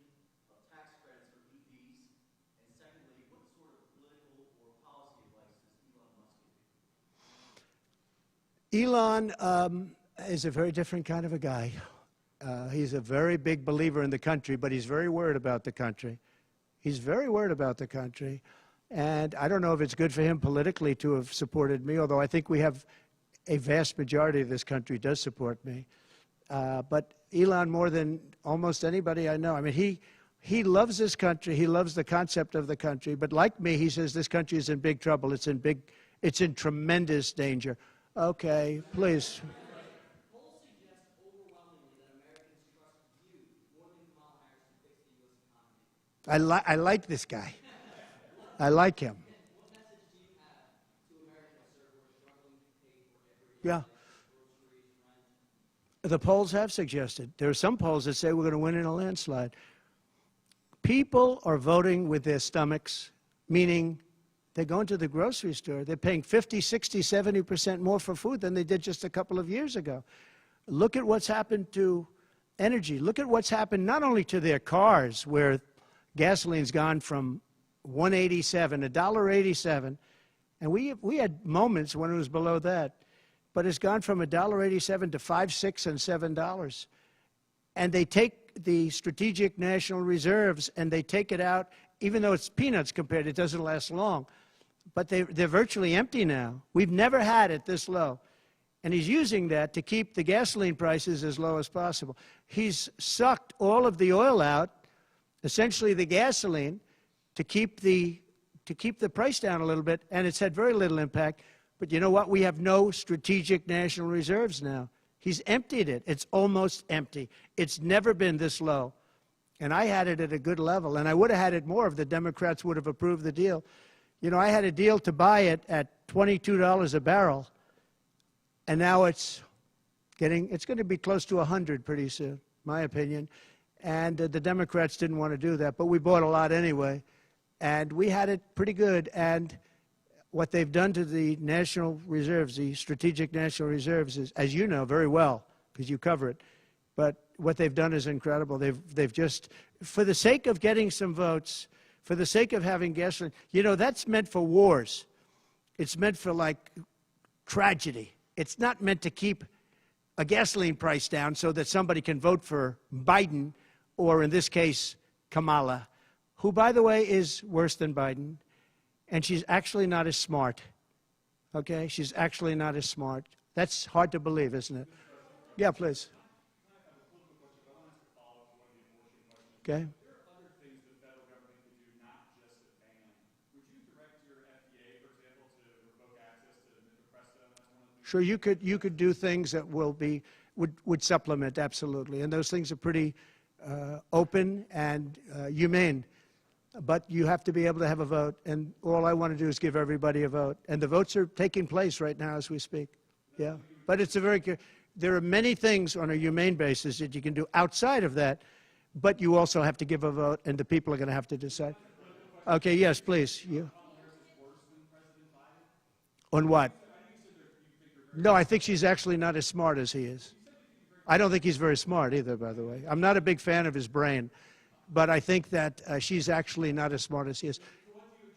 of tax credits for EVs? And secondly, what sort of political or policy advice does Elon Musk give you? Elon is a very different kind of a guy. He's a very big believer in the country, but he's very worried about the country. He's very worried about the country. And I don't know if it's good for him politically to have supported me, although I think we have a vast majority of this country does support me. But Elon, more than almost anybody I know, I mean, he loves this country. He loves the concept of the country. But like me, he says this country is in big trouble. It's in tremendous danger. Okay, please. Polls suggest overwhelmingly that Americans trust you more than Kamala Harris to fix the U.S. economy. I like this guy. I like him. What message do you have to Americans, sir, who are struggling to pay for every Yeah. groceries, rent? The polls have suggested. There are some polls that say we're going to win in a landslide. People are voting with their stomachs, meaning they're going to the grocery store. They're paying 50, 60, 70% more for food than they did just a couple of years ago. Look at what's happened to energy. Look at what's happened not only to their cars, where gasoline's gone from $1.87, $1.87, and we had moments when it was below that, but it's gone from $1.87 to $5, $6, and $7. And they take the strategic national reserves and they take it out, even though it's peanuts compared, it doesn't last long. But they're virtually empty now. We've never had it this low. and he's using that to keep the gasoline prices as low as possible. He's sucked all of the oil out, essentially the gasoline, to keep the price down a little bit, and it's had very little impact. But you know what? We have no strategic national reserves now. He's emptied it. It's almost empty. It's never been this low. And I had it at a good level, and I would have had it more if the Democrats would have approved the deal. You know, I had a deal to buy it at $22 a barrel, and now it's going to be close to 100 pretty soon, my opinion. And the Democrats didn't want to do that, but we bought a lot anyway. And we had it pretty good. And what they've done to the national reserves, the strategic national reserves, is, as you know very well, because you cover it, but what they've done is incredible. They've just, for the sake of getting some votes, for the sake of having gasoline, you know, that's meant for wars. It's meant for, like, tragedy. It's not meant to keep a gasoline price down so that somebody can vote for Biden, or in this case, Kamala, who, by the way, is worse than Biden, and she's actually not as smart. Okay? She's actually not as smart. That's hard to believe, isn't it? Yeah, please. Okay. There are other things the federal government could do, not just a ban. Would you direct your FDA, for example, to revoke access to mifepristone? That's one of the things. Sure, you could do things that would supplement, absolutely, and those things are pretty open and humane. But you have to be able to have a vote, and all I want to do is give everybody a vote, and the votes are taking place right now as we speak. Yeah, but it's a there are many things on a humane basis that you can do outside of that. But you also have to give a vote, and the people are going to have to decide. Okay, yes, please. You. On what? No, I think she's actually not as smart as he is. I don't think he's very smart either, by the way. I'm not a big fan of his brain, but I think that she's actually not as smart as he is. What do you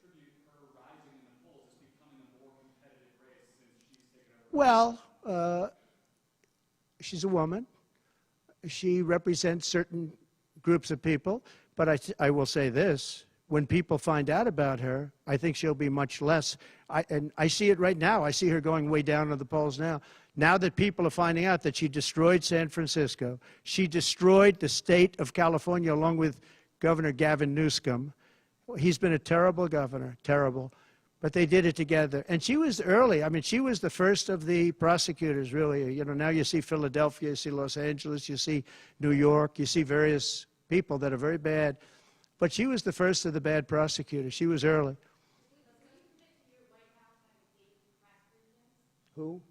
attribute her rising in the polls as becoming a more competitive race since she's taken over? Well, she's a woman. She represents certain groups of people, but I will say this. When people find out about her, I think she'll be much less. And I see it right now. I see her going way down in the polls now. Now that people are finding out that she destroyed San Francisco, she destroyed the state of California along with Governor Gavin Newsom. He's been a terrible governor, terrible. But they did it together. And she was early. I mean, she was the first of the prosecutors, really. You know, now you see Philadelphia, you see Los Angeles, you see New York, you see various people that are very bad. But she was the first of the bad prosecutors. She was early. Who?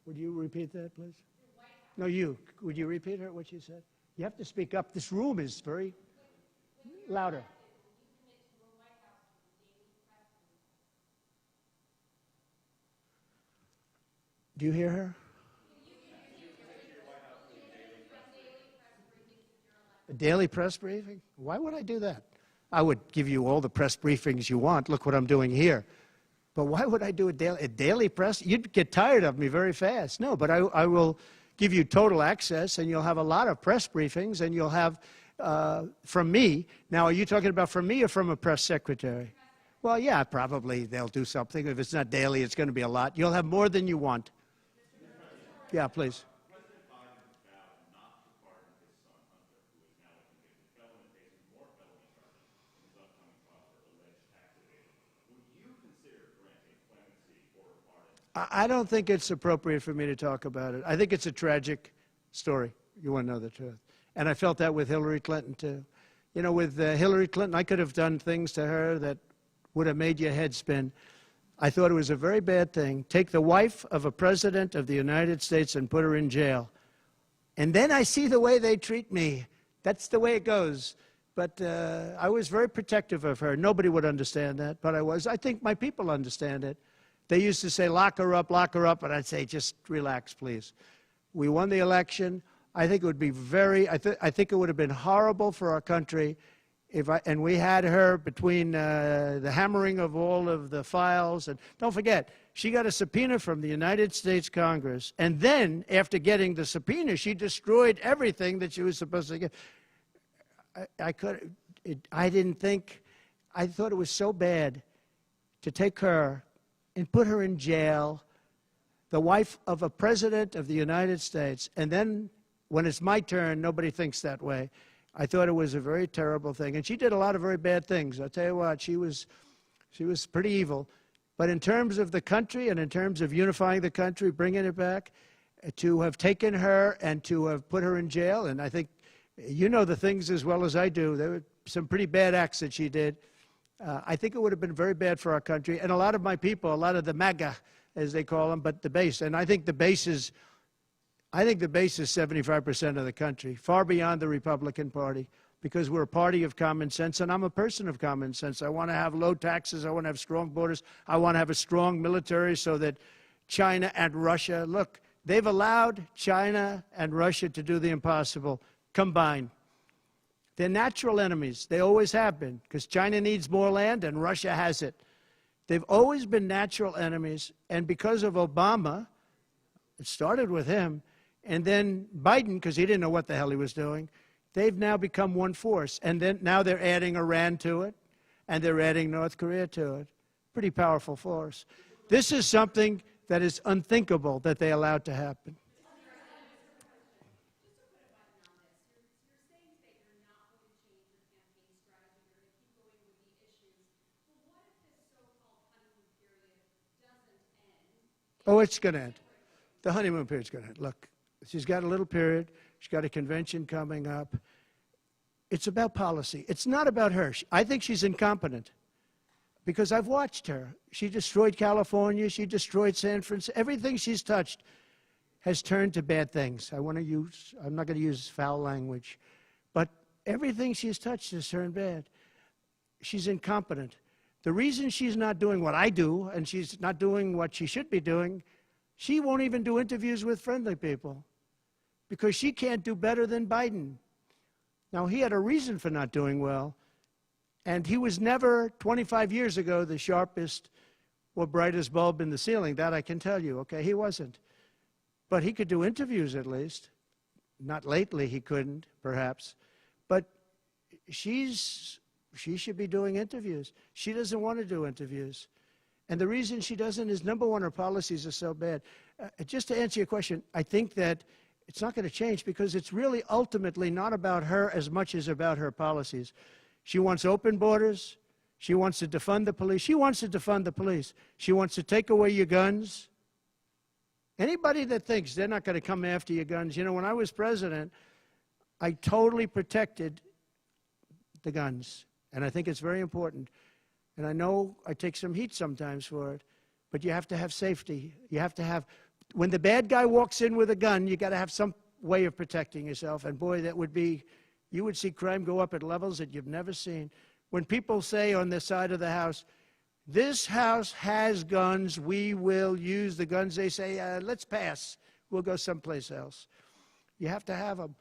Would you repeat that, please? No, you. Would you repeat her, what she said? You have to speak up. This room is very louder. Do you hear her? A daily press briefing? Why would I do that? I would give you all the press briefings you want. Look what I'm doing here. But why would I do a daily press? You'd get tired of me very fast. No, but I will give you total access, and you'll have a lot of press briefings, and you'll have from me. Now, are you talking about from me or from a press secretary? Well, yeah, probably they'll do something. If it's not daily, it's going to be a lot. You'll have more than you want. Yeah, please. President Biden vowed not to pardon his son Hunter, who is now a convicted felon and facing more felony charges in his upcoming trial for alleged tax evasion. Would you consider granting clemency or a pardon? I don't think it's appropriate for me to talk about it. I think it's a tragic story. You want to know the truth. And I felt that with Hillary Clinton, too. You know, with Hillary Clinton, I could have done things to her that would have made your head spin. I thought it was a very bad thing. Take the wife of a president of the United States and put her in jail. And then I see the way they treat me. That's the way it goes. But I was very protective of her. Nobody would understand that, but I was. I think my people understand it. They used to say, lock her up, and I'd say, just relax, please. We won the election. I think it would be I think it would have been horrible for our country and we had her between the hammering of all of the files. And don't forget, she got a subpoena from the United States Congress. And then, after getting the subpoena, she destroyed everything that she was supposed to get. I thought it was so bad to take her and put her in jail, the wife of a president of the United States, and then when it's my turn, nobody thinks that way. I thought it was a very terrible thing. And she did a lot of very bad things. I'll tell you what, she was pretty evil. But in terms of the country and in terms of unifying the country, bringing it back, to have taken her and to have put her in jail, and I think you know the things as well as I do. There were some pretty bad acts that she did. I think it would have been very bad for our country. And a lot of my people, a lot of the MAGA, as they call them, but the base. And I think the base is 75% of the country, far beyond the Republican Party, because we're a party of common sense, and I'm a person of common sense. I want to have low taxes. I want to have strong borders. I want to have a strong military so that China and Russia, look, they've allowed China and Russia to do the impossible combined. They're natural enemies. They always have been, because China needs more land and Russia has it. They've always been natural enemies, and because of Obama, it started with him, and then Biden, because he didn't know what the hell he was doing, they've now become one force. And then now they're adding Iran to it, and they're adding North Korea to it. Pretty powerful force. This is something that is unthinkable that they allowed to happen. Oh, it's going to end. The honeymoon period's going to end. Look, she's got a little period. She's got a convention coming up. It's about policy. It's not about her. I think she's incompetent because I've watched her. She destroyed California. She destroyed San Francisco. Everything she's touched has turned to bad things. I'm not going to use foul language, but everything she's touched has turned bad. She's incompetent. The reason she's not doing what I do, and she's not doing what she should be doing, she won't even do interviews with friendly people because she can't do better than Biden. Now, he had a reason for not doing well, and he was never, 25 years ago, the sharpest or brightest bulb in the ceiling. That I can tell you, okay? He wasn't. But he could do interviews at least. Not lately, he couldn't, perhaps. But she should be doing interviews. She doesn't want to do interviews. And the reason she doesn't is, number one, her policies are so bad. Just to answer your question, I think that it's not going to change because it's really ultimately not about her as much as about her policies. She wants open borders. She wants to defund the police. She wants to defund the police. She wants to take away your guns. Anybody that thinks they're not going to come after your guns, you know, when I was president, I totally protected the guns. And I think it's very important. And I know I take some heat sometimes for it, but you have to have safety. You have to have, when the bad guy walks in with a gun, you got to have some way of protecting yourself. And boy, that would be, you would see crime go up at levels that you've never seen. When people say on the side of the house, this house has guns, we will use the guns, they say, let's pass. We'll go someplace else. You have to have them.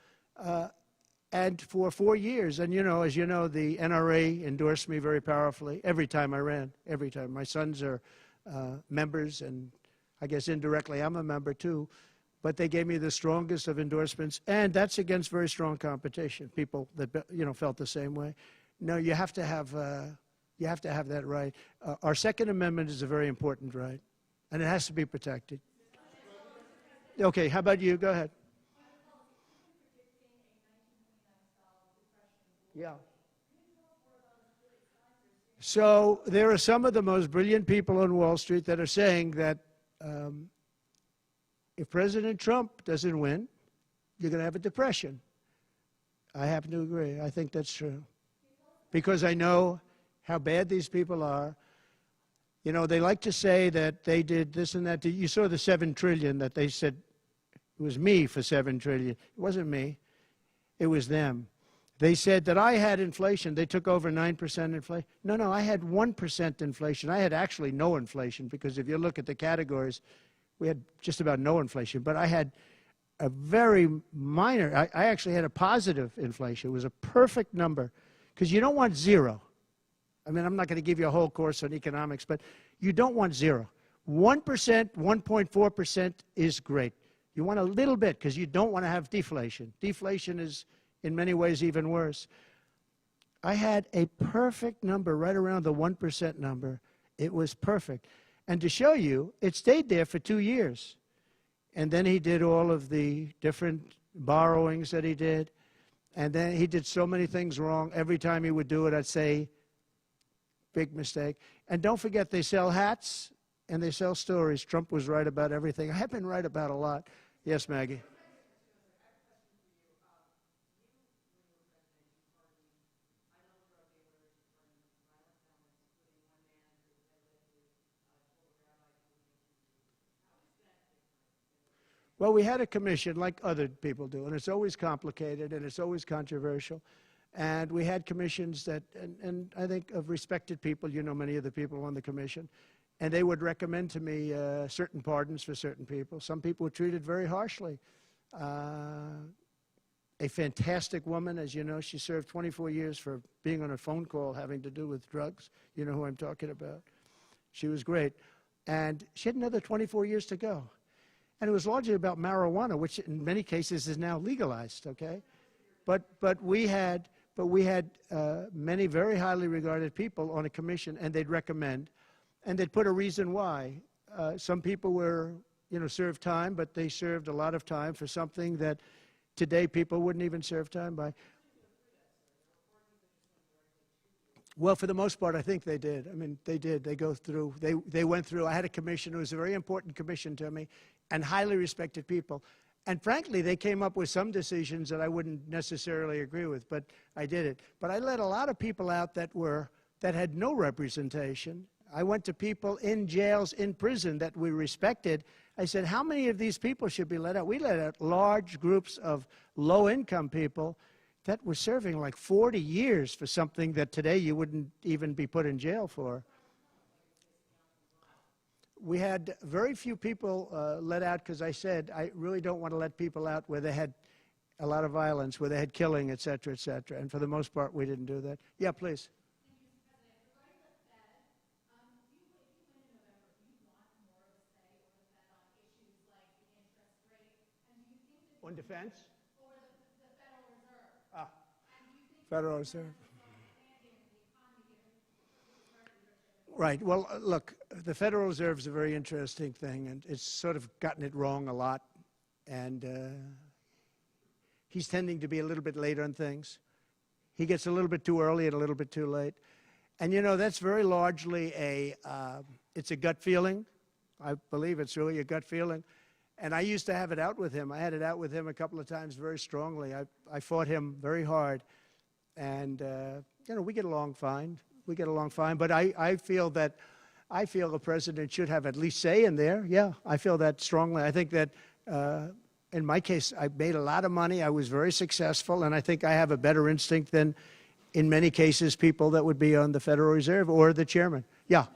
And for 4 years, and you know, as you know, the NRA endorsed me very powerfully every time I ran, every time. My sons are members, and I guess indirectly I'm a member too. But they gave me the strongest of endorsements, and that's against very strong competition. People that felt the same way. No, you have to have that right. Our Second Amendment is a very important right, and it has to be protected. Okay, how about you? Go ahead. Yeah. So there are some of the most brilliant people on Wall Street that are saying that if President Trump doesn't win, you're going to have a depression. I happen to agree. I think that's true. Because I know how bad these people are. You know, they like to say that they did this and that. You saw the $7 trillion that they said it was me for $7 trillion. It wasn't me. It was them. They said that I had inflation. They took over 9% inflation. No, I had 1% inflation. I had actually no inflation because if you look at the categories, we had just about no inflation. But I had a very minor, I actually had a positive inflation. It was a perfect number because you don't want zero. I mean, I'm not going to give you a whole course on economics, but you don't want zero. 1%, 1.4% is great. You want a little bit because you don't want to have deflation. Deflation is, in many ways, even worse. I had a perfect number right around the 1% number. It was perfect. And to show you, it stayed there for 2 years. And then he did all of the different borrowings that he did. And then he did so many things wrong. Every time he would do it, I'd say, big mistake. And don't forget, they sell hats and they sell stories. Trump was right about everything. I have been right about a lot. Yes, Maggie. Well, we had a commission like other people do, and it's always complicated and it's always controversial. And we had commissions that, and I think of respected people, you know many of the people on the commission, and they would recommend to me certain pardons for certain people. Some people were treated very harshly. A fantastic woman, as you know, she served 24 years for being on a phone call having to do with drugs. You know who I'm talking about. She was great. And she had another 24 years to go. And it was largely about marijuana, which in many cases is now legalized, okay? But we had many very highly regarded people on a commission, and they'd recommend, and they'd put a reason why. Some people were, served time, but they served a lot of time for something that today people wouldn't even serve time by. Well, for the most part, I think they did. I mean, they did. They go through. They went through. I had a commission. It was a very important commission to me, and highly respected people. And frankly, they came up with some decisions that I wouldn't necessarily agree with, but I did it. But I let a lot of people out that had no representation. I went to people in jails, in prison that we respected. I said, how many of these people should be let out? We let out large groups of low-income people that were serving like 40 years for something that today you wouldn't even be put in jail for. We had very few people let out because I said I really don't want to let people out where they had a lot of violence, where they had killing, et cetera, et cetera. And for the most part, we didn't do that. Yeah, please. On defense? Or the Federal Reserve. Ah, Federal Reserve. Right. Well, look, the Federal Reserve is a very interesting thing, and it's sort of gotten it wrong a lot. And he's tending to be a little bit late on things. He gets a little bit too early and a little bit too late. And, that's very largely it's a gut feeling. I believe it's really a gut feeling. And I used to have it out with him. I had it out with him a couple of times very strongly. I fought him very hard. And, we get along fine. We get along fine. But I feel the president should have at least say in there. Yeah, I feel that strongly. I think that in my case, I made a lot of money. I was very successful. And I think I have a better instinct than, in many cases, people that would be on the Federal Reserve or the chairman. Yeah.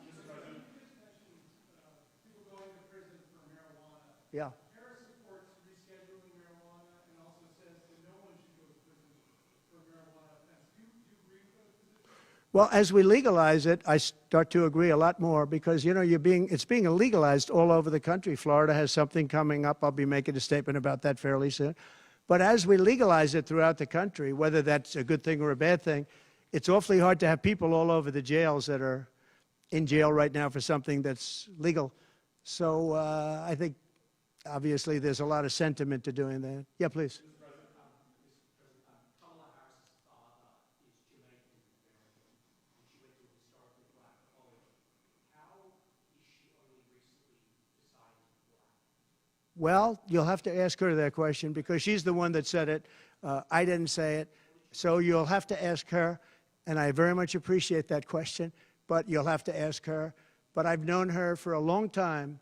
Yeah. Harris supports rescheduling marijuana and also says that no one should go to prison for marijuana offense. Do you agree with those positions? Well, as we legalize it, I start to agree a lot more because, it's being illegalized all over the country. Florida has something coming up. I'll be making a statement about that fairly soon. But as we legalize it throughout the country, whether that's a good thing or a bad thing, it's awfully hard to have people all over the jails that are in jail right now for something that's legal. So I think, obviously, there's a lot of sentiment to doing that. Yeah, please. Kamala Harris's father is Jamaican American, and she went to a historically black college. How is she only recently deciding to be black? Well, you'll have to ask her that question because she's the one that said it. I didn't say it. So you'll have to ask her, and I very much appreciate that question, but you'll have to ask her. But I've known her for a long time.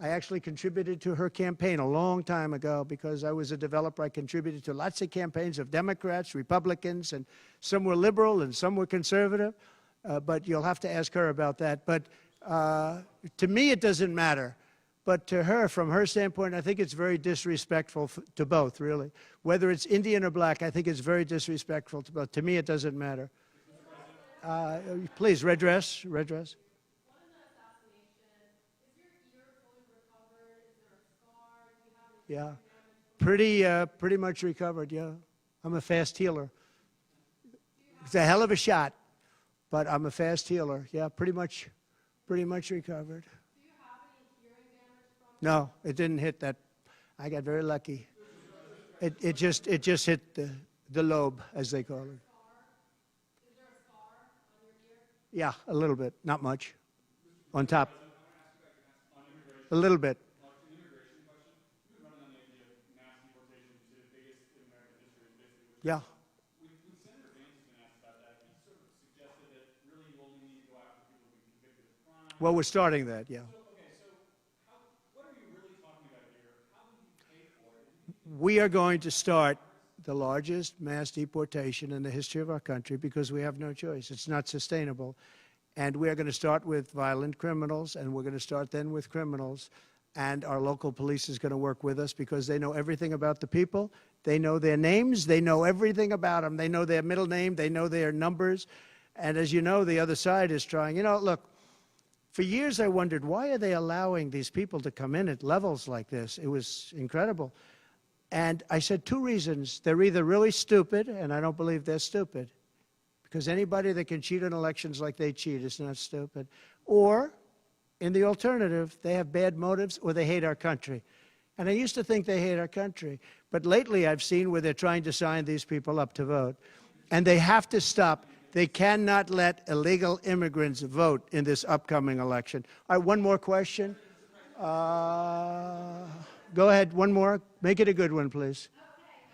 I actually contributed to her campaign a long time ago because I was a developer. I contributed to lots of campaigns of Democrats, Republicans, and some were liberal and some were conservative. But you'll have to ask her about that. But to me, it doesn't matter. But to her, from her standpoint, I think it's very disrespectful to both, really. Whether it's Indian or black, I think it's very disrespectful to both. To me, it doesn't matter. Please, red dress, red dress. Yeah, pretty much recovered, yeah. I'm a fast healer. It's a hell of a shot, but I'm a fast healer. Yeah, pretty much recovered. Do you No, it didn't hit that. I got very lucky. It just hit the lobe, as they call it. Is there a scar on your ear? Yeah, a little bit, not much. On top. A little bit. An immigration question. You've been running on the idea of mass deportation. You say the biggest in American history is basically what Yeah. When Senator Vance has been asked about that, he sort of suggested that really you only need to go after people who've been convicted of crime. Well, we're starting that, yeah. What are you really talking about here? How will you pay for it? We are going to start the largest mass deportation in the history of our country because we have no choice. It's not sustainable. And we are going to start with violent criminals, and we're going to start then with criminals. And our local police is going to work with us because they know everything about the people. They know their names. They know everything about them. They know their middle name. They know their numbers. And as you know, the other side is trying. You know, look, for years I wondered, why are they allowing these people to come in at levels like this? It was incredible. And I said two reasons. They're either really stupid, and I don't believe they're stupid, because anybody that can cheat on elections like they cheat is not stupid. Or, in the alternative, they have bad motives or they hate our country. And I used to think they hate our country. But lately I've seen where they're trying to sign these people up to vote. And they have to stop. They cannot let illegal immigrants vote in this upcoming election. All right, one more question. Go ahead, one more. Make it a good one, please. Okay,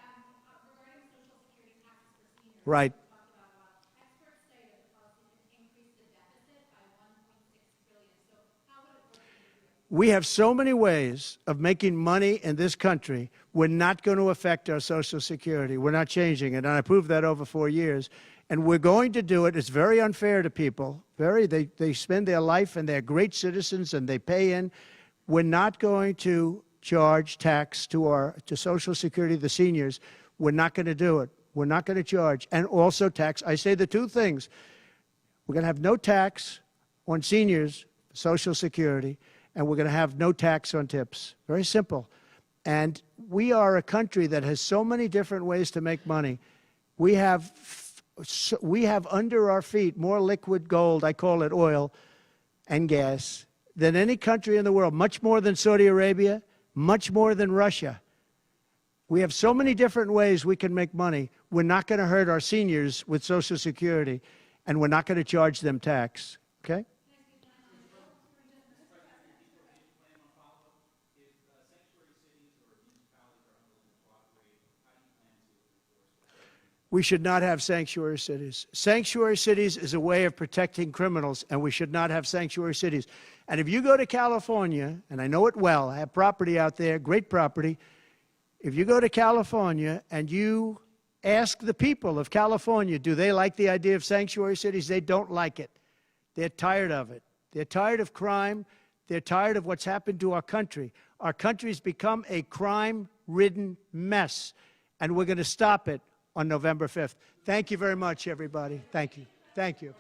regarding Social Security taxes for seniors. Right. We talked about a lot. Experts say that the policy can increase the deficit by $1.6 trillion. So how would it work in your view? We have so many ways of making money in this country. We're not going to affect our Social Security. We're not changing it. And I proved that over 4 years. And we're going to do it. It's very unfair to people. They spend their life and they're great citizens and they pay in. We're not going to charge tax to Social Security, the seniors. We're not going to do it. We're not going to charge. And also tax. I say the two things. We're going to have no tax on seniors, Social Security, and we're going to have no tax on tips. Very simple. And we are a country that has so many different ways to make money. We have under our feet more liquid gold, I call it oil, and gas, than any country in the world, much more than Saudi Arabia, much more than Russia. We have so many different ways we can make money. We're not going to hurt our seniors with Social Security, and we're not going to charge them tax. Okay? We should not have sanctuary cities. Sanctuary cities is a way of protecting criminals, and we should not have sanctuary cities. And if you go to California, and I know it well, I have property out there, great property. If you go to California and you ask the people of California, do they like the idea of sanctuary cities? They don't like it. They're tired of it. They're tired of crime. They're tired of what's happened to our country. Our country's become a crime-ridden mess, and we're going to stop it on November 5th. Thank you very much, everybody. Thank you. Thank you.